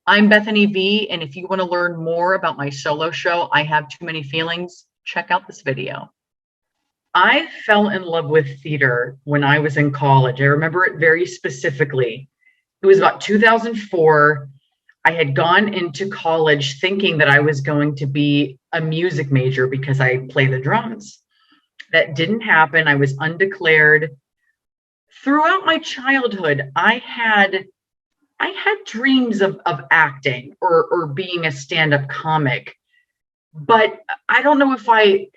I'm Bethany Vee, and if you want to learn more about my solo show, I Have Too Many Feelings, check out this video. I fell in love with theater when I was in college. I remember it very specifically. It was about 2004. I had gone into college thinking that I was going to be a music major because I play the drums. That didn't happen. I was undeclared. Throughout my childhood, I had dreams of acting or being a stand-up comic, but I don't know if I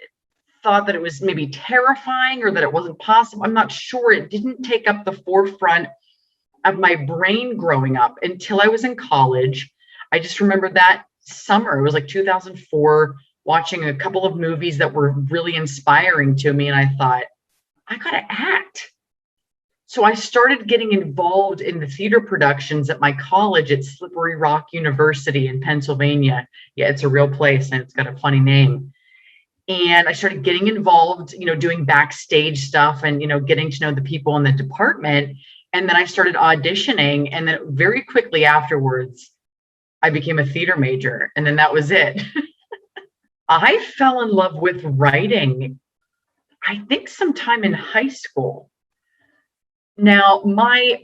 thought that it was maybe terrifying or that it wasn't possible. I'm not sure. It didn't take up the forefront of my brain growing up until I was in college. I just remember that summer, it was like 2004, watching a couple of movies that were really inspiring to me. And I thought, I gotta act. So I started getting involved in the theater productions at my college at Slippery Rock University in Pennsylvania. Yeah, it's a real place and it's got a funny name. And I started getting involved, doing backstage stuff and, getting to know the people in the department. And then I started auditioning. And then very quickly afterwards, I became a theater major. And then that was it. I fell in love with writing, I think sometime in high school. Now, my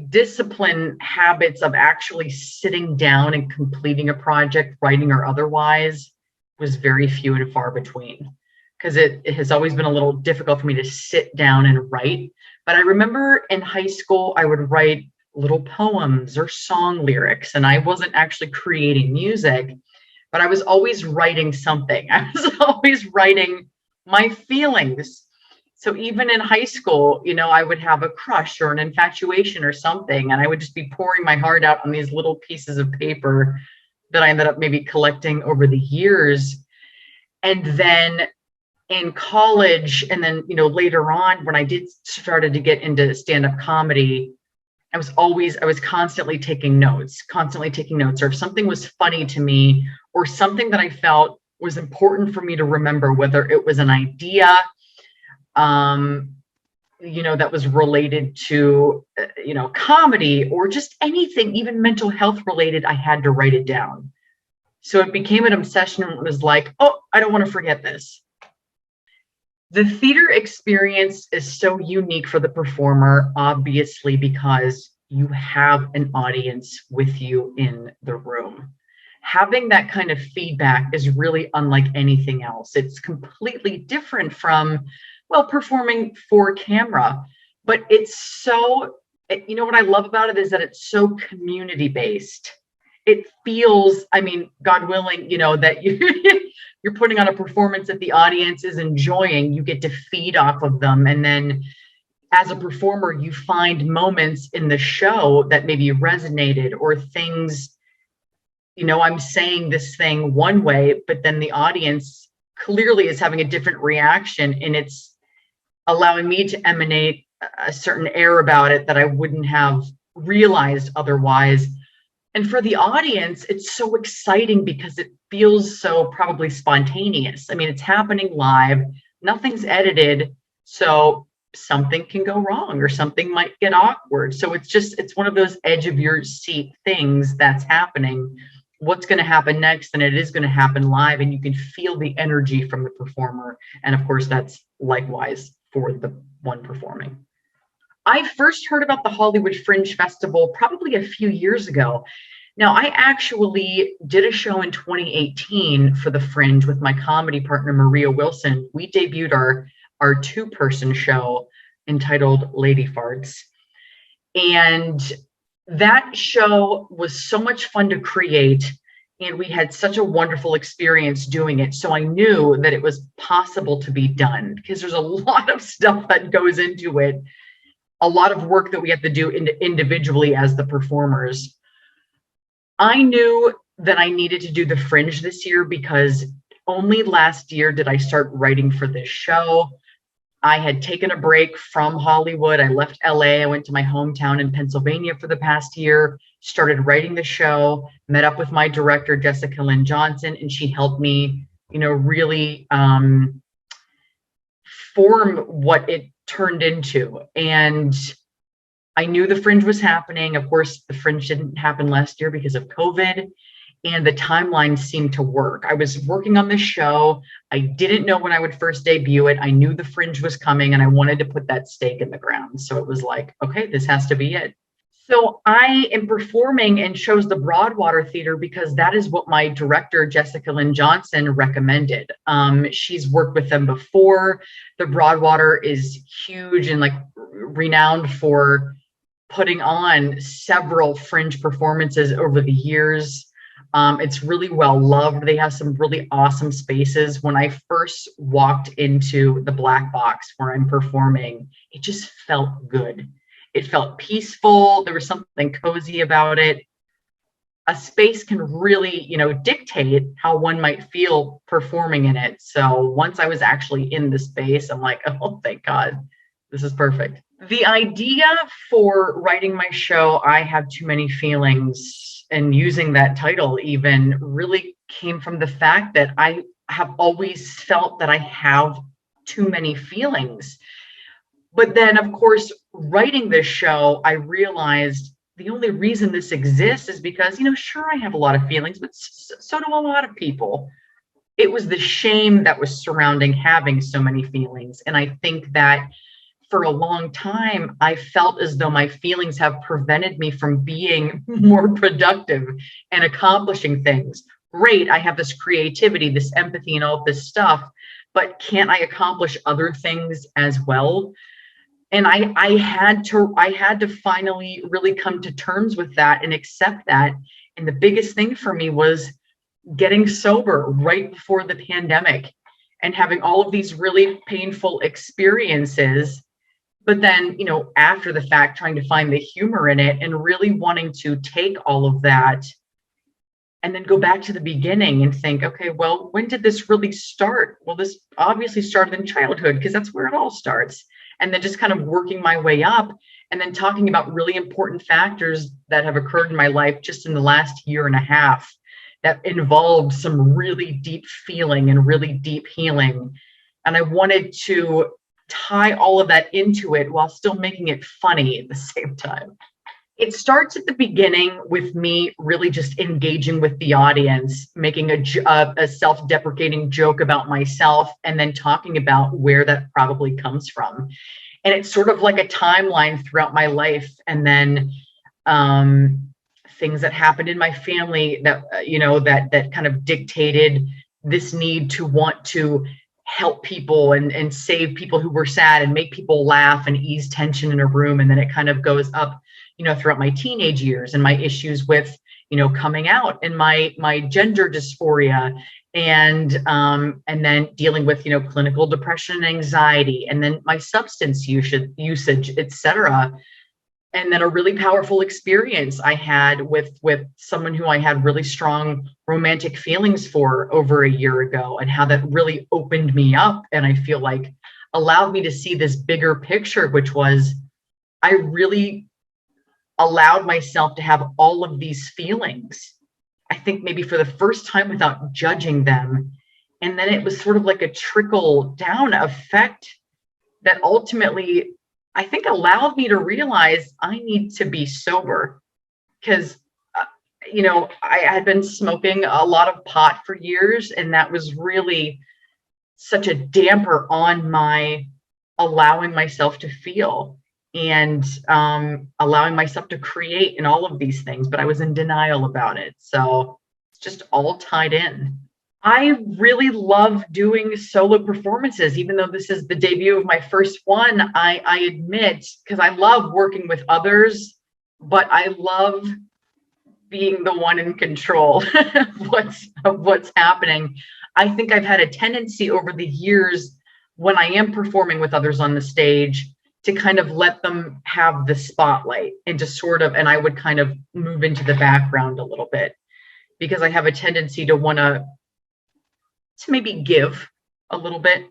discipline habits of actually sitting down and completing a project, writing or otherwise, was very few and far between, because it has always been a little difficult for me to sit down and write. But I remember in high school, I would write little poems or song lyrics, and I wasn't actually creating music, but I was always writing something. I was always writing my feelings. So even in high school, I would have a crush or an infatuation or something, and I would just be pouring my heart out on these little pieces of paper that I ended up maybe collecting over the years. And then in college, and then, later on, when I started to get into stand-up comedy, I was constantly taking notes. Or if something was funny to me or something that I felt was important for me to remember, whether it was an idea, that was related to, comedy or just anything, even mental health related, I had to write it down. So it became an obsession and it was like, oh, I don't want to forget this. The theater experience is so unique for the performer, obviously, because you have an audience with you in the room. Having that kind of feedback is really unlike anything else. It's completely different from, performing for camera, but it's so, what I love about it is that it's so community based. It feels, God willing, that you're putting on a performance that the audience is enjoying. You get to feed off of them. And then as a performer, you find moments in the show that maybe resonated or things, I'm saying this thing one way, but then the audience clearly is having a different reaction, and it's allowing me to emanate a certain air about it that I wouldn't have realized otherwise. And for the audience, it's so exciting because it feels so probably spontaneous. It's happening live, nothing's edited, so something can go wrong or something might get awkward. So it's one of those edge of your seat things that's happening. What's going to happen next? And it is going to happen live, and you can feel the energy from the performer. And of course, that's likewise for the one performing. I first heard about the Hollywood Fringe Festival probably a few years ago. Now, I actually did a show in 2018 for the Fringe with my comedy partner, Maria Wilson. We debuted our two-person show entitled Lady Farts. And that show was so much fun to create, and we had such a wonderful experience doing it. So I knew that it was possible to be done, because there's a lot of stuff that goes into it, a lot of work that we have to do individually as the performers. I knew that I needed to do the Fringe this year because only last year did I start writing for this show. I had taken a break from Hollywood. I left LA. I went to my hometown in Pennsylvania for the past year, started writing the show, met up with my director, Jessica Lynn Johnson, and she helped me, really form what it turned into. And I knew the Fringe was happening. Of course, the Fringe didn't happen last year because of COVID, and the timeline seemed to work. I was working on this show. I didn't know when I would first debut it. I knew the Fringe was coming, and I wanted to put that stake in the ground. So it was like, okay, this has to be it. So I am performing and chose the Broadwater Theater because that is what my director, Jessica Lynn Johnson, recommended. She's worked with them before. The Broadwater is huge and like renowned for putting on several Fringe performances over the years. It's really well loved. They have some really awesome spaces. When I first walked into the black box where I'm performing, it just felt good. It felt peaceful. There was something cozy about it. A space can really, dictate how one might feel performing in it. So once I was actually in the space, I'm like, oh, thank God, this is perfect. The idea for writing my show, I Have Too Many Feelings, and using that title even really came from the fact that I have always felt that I have too many feelings. But then, of course, writing this show, I realized the only reason this exists is because, sure, I have a lot of feelings, but so do a lot of people. It was the shame that was surrounding having so many feelings. And I think that for a long time, I felt as though my feelings have prevented me from being more productive and accomplishing things. Great, I have this creativity, this empathy, and all this stuff, but can't I accomplish other things as well? And I had to finally really come to terms with that and accept that. And the biggest thing for me was getting sober right before the pandemic and having all of these really painful experiences. But then, after the fact, trying to find the humor in it and really wanting to take all of that and then go back to the beginning and think, okay, well, when did this really start? Well, this obviously started in childhood because that's where it all starts. And then just kind of working my way up and then talking about really important factors that have occurred in my life just in the last year and a half that involved some really deep feeling and really deep healing. And I wanted to tie all of that into it while still making it funny at the same time. It starts at the beginning with me really just engaging with the audience, making a self-deprecating joke about myself, and then talking about where that probably comes from. And it's sort of like a timeline throughout my life, and then things that happened in my family that that kind of dictated this need to want to help people and save people who were sad and make people laugh and ease tension in a room. And then it kind of goes up throughout my teenage years and my issues with, coming out and my gender dysphoria and then dealing with, clinical depression and anxiety, and then my substance usage, etc. And then a really powerful experience I had with someone who I had really strong romantic feelings for over a year ago, and how that really opened me up. And I feel like allowed me to see this bigger picture, which was I really allowed myself to have all of these feelings, I think maybe for the first time without judging them. And then it was sort of like a trickle down effect that ultimately, I think, allowed me to realize I need to be sober because, I had been smoking a lot of pot for years, and that was really such a damper on my allowing myself to feel and allowing myself to create and all of these things, but I was in denial about it. So it's just all tied in. I really love doing solo performances, even though this is the debut of my first one. I admit, because I love working with others, but I love being the one in control of what's happening. I think I've had a tendency over the years when I am performing with others on the stage to kind of let them have the spotlight and and I would kind of move into the background a little bit because I have a tendency to want to maybe give a little bit.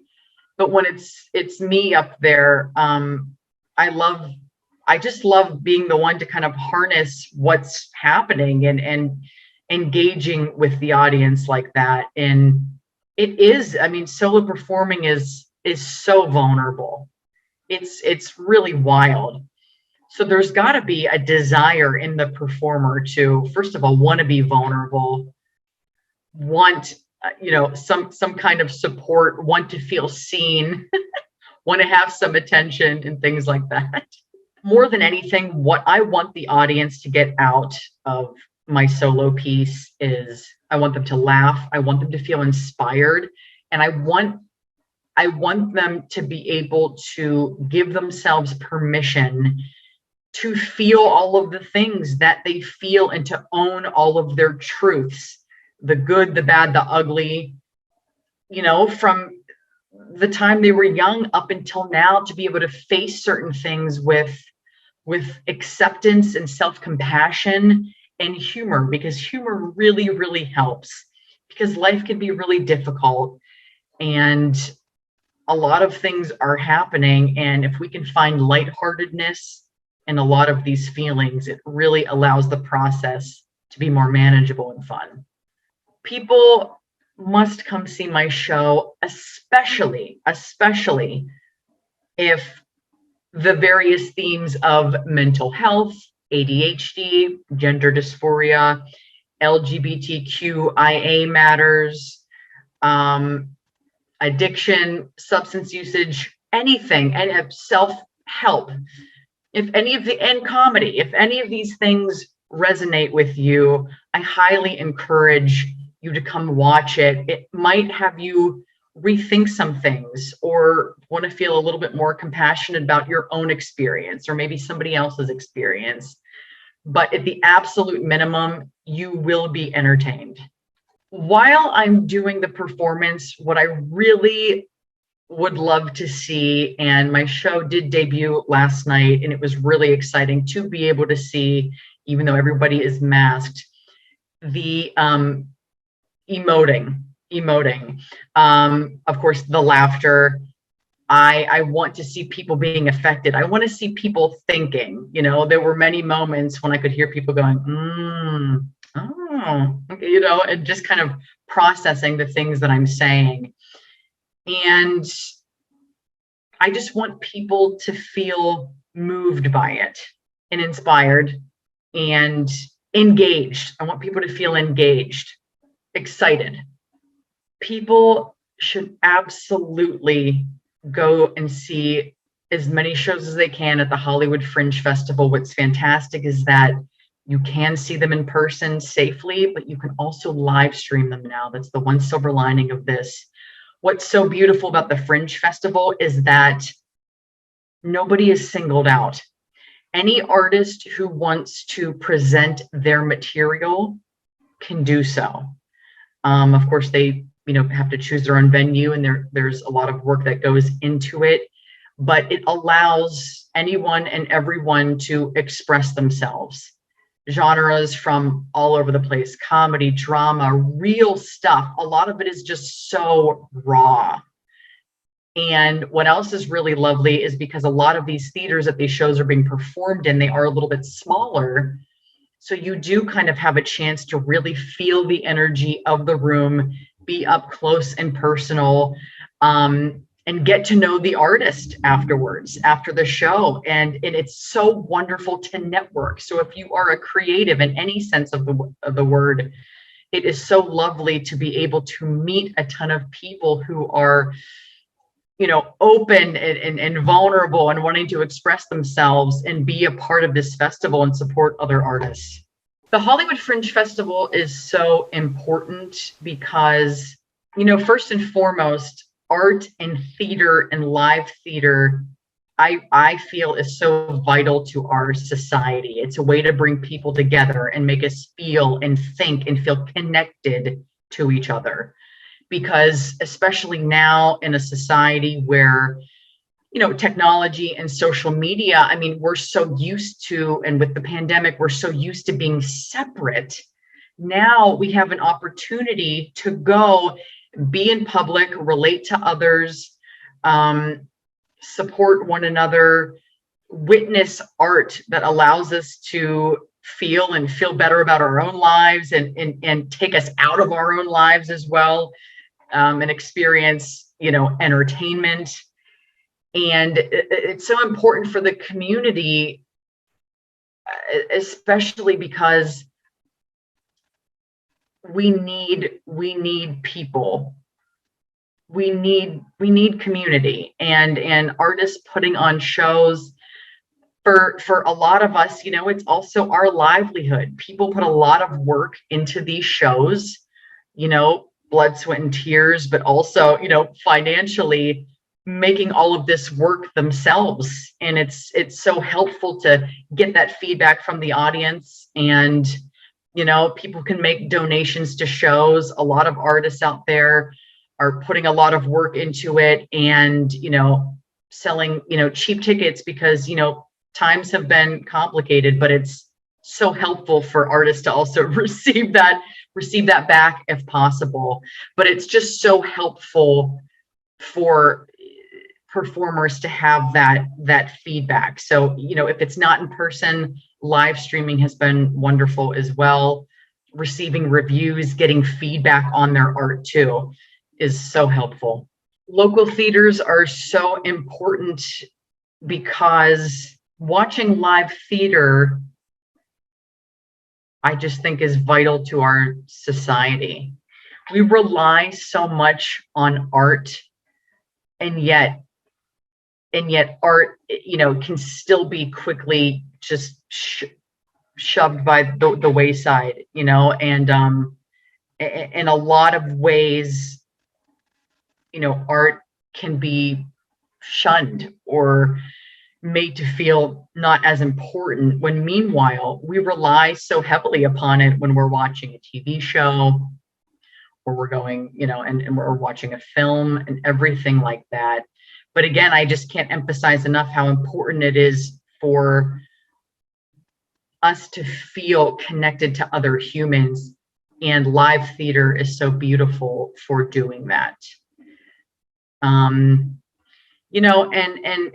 But when it's me up there, I just love being the one to kind of harness what's happening and engaging with the audience like that. And it is, solo performing is so vulnerable. It's really wild. So there's got to be a desire in the performer to, first of all, want to be vulnerable, want some kind of support, want to feel seen, want to have some attention and things like that. More than anything, what I want the audience to get out of my solo piece is I want them to laugh, I want them to feel inspired, and I want them to be able to give themselves permission to feel all of the things that they feel and to own all of their truths, the good, the bad, the ugly, from the time they were young up until now, to be able to face certain things with acceptance and self-compassion and humor, because humor really, really helps, because life can be really difficult and a lot of things are happening. And if we can find lightheartedness in a lot of these feelings, it really allows the process to be more manageable and fun. People must come see my show, especially if the various themes of mental health, ADHD, gender dysphoria, LGBTQIA matters, addiction, substance usage, anything, and self-help. And comedy, if any of these things resonate with you, I highly encourage you to come watch it. It might have you rethink some things or want to feel a little bit more compassionate about your own experience or maybe somebody else's experience. But at the absolute minimum, you will be entertained. While I'm doing the performance, what I really would love to see, and my show did debut last night, and it was really exciting to be able to see, even though everybody is masked, the emoting, of course, the laughter. I want to see people being affected. I want to see people thinking. There were many moments when I could hear people going, oh, okay, and just kind of processing the things that I'm saying. And I just want people to feel moved by it and inspired and engaged. I want people to feel engaged, excited. People should absolutely go and see as many shows as they can at the Hollywood Fringe Festival. What's fantastic is that you can see them in person safely, but you can also live stream them now. That's the one silver lining of this. What's so beautiful about the Fringe Festival is that nobody is singled out. Any artist who wants to present their material can do so. Of course, they have to choose their own venue, and there's a lot of work that goes into it, but it allows anyone and everyone to express themselves. Genres from all over the place, comedy, drama, real stuff. A lot of it is just so raw. And what else is really lovely is because a lot of these theaters that these shows are being performed in, they are a little bit smaller. So you do kind of have a chance to really feel the energy of the room, be up close and personal, and get to know the artist afterwards, after the show. And it's so wonderful to network. So if you are a creative in any sense of the word, it is so lovely to be able to meet a ton of people who are, open and vulnerable and wanting to express themselves and be a part of this festival and support other artists. The Hollywood Fringe Festival is so important because, first and foremost, art and theater and live theater, I feel, is so vital to our society. It's a way to bring people together and make us feel and think and feel connected to each other. Because especially now in a society where, technology and social media, we're so used to, and with the pandemic, we're so used to being separate. Now we have an opportunity to go be in public, relate to others, support one another, witness art that allows us to feel better about our own lives and take us out of our own lives as well, and experience, entertainment. And it's so important for the community especially because we need people. We need community, and artists putting on shows. For a lot of us, it's also our livelihood. People put a lot of work into these shows, blood, sweat, and tears, but also, financially making all of this work themselves. And it's so helpful to get that feedback from the audience. And, people can make donations to shows. A lot of artists out there are putting a lot of work into it, and, selling, cheap tickets because, times have been complicated, but it's so helpful for artists to also receive that back if possible. But it's just so helpful for performers to have that feedback. So, if it's not in person, live streaming has been wonderful as well. Receiving reviews, getting feedback on their art too is so helpful. Local theaters are so important because watching live theater, I just think, is vital to our society. We rely so much on art, and yet art, can still be quickly just shoved by the wayside, and in a lot of ways, art can be shunned or made to feel not as important, when meanwhile we rely so heavily upon it when we're watching a TV show, or we're going, and we're watching a film and everything like that. But again, I just can't emphasize enough how important it is for us to feel connected to other humans, and live theater is so beautiful for doing that.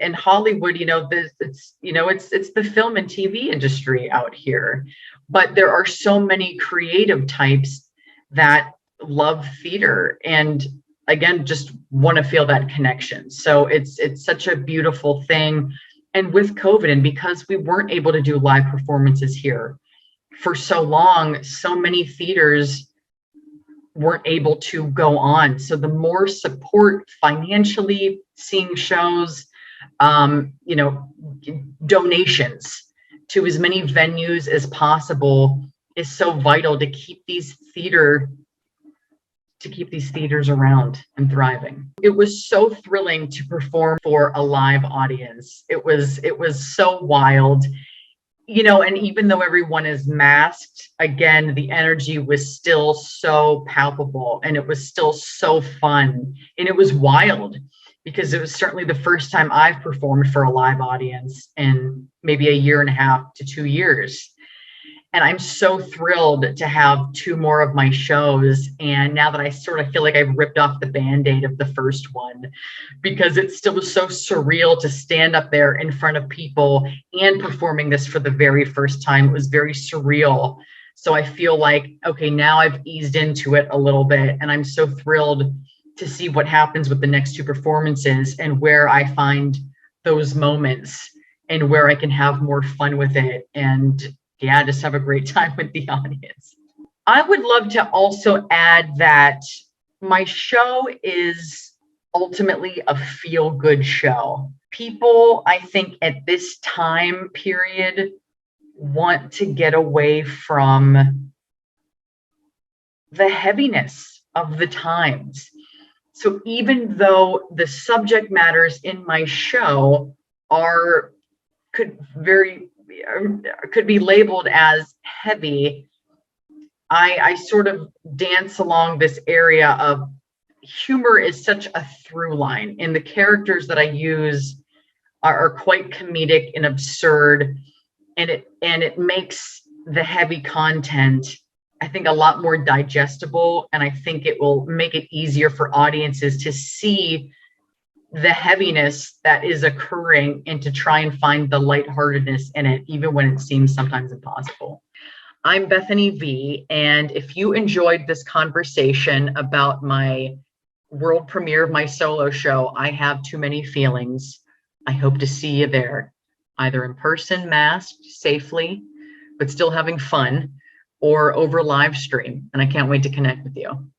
And Hollywood, it's the film and TV industry out here, but there are so many creative types that love theater, and again, just want to feel that connection. So it's such a beautiful thing. And with COVID, and because we weren't able to do live performances here for so long, so many theaters weren't able to go on. So the more support financially, seeing shows, donations to as many venues as possible is so vital to keep these theaters around and thriving. It was so thrilling to perform for a live audience. It was so wild. And even though everyone is masked, again, the energy was still so palpable, and it was still so fun, and it was wild because it was certainly the first time I've performed for a live audience in maybe a year and a half to 2 years. And I'm so thrilled to have 2 more of my shows. And now that I sort of feel like I've ripped off the Band-Aid of the first one, because it still was so surreal to stand up there in front of people and performing this for the very first time. It was very surreal. So I feel like, okay, now I've eased into it a little bit, and I'm so thrilled to see what happens with the next 2 performances, and where I find those moments, and where I can have more fun with it, and just have a great time with the audience. I would love to also add that my show is ultimately a feel-good show. People, I think, at this time period want to get away from the heaviness of the times. So even though the subject matters in my show could be labeled as heavy, I sort of dance along this area of humor is such a through line, and the characters that I use are quite comedic and absurd, and it makes the heavy content, I think, a lot more digestible, and I think it will make it easier for audiences to see the heaviness that is occurring, and to try and find the lightheartedness in it, even when it seems sometimes impossible. I'm Bethany Vee, and if you enjoyed this conversation about my world premiere of my solo show, I Have Too Many Feelings, I hope to see you there. either in person, masked, safely, but still having fun, or over live stream. And I can't wait to connect with you.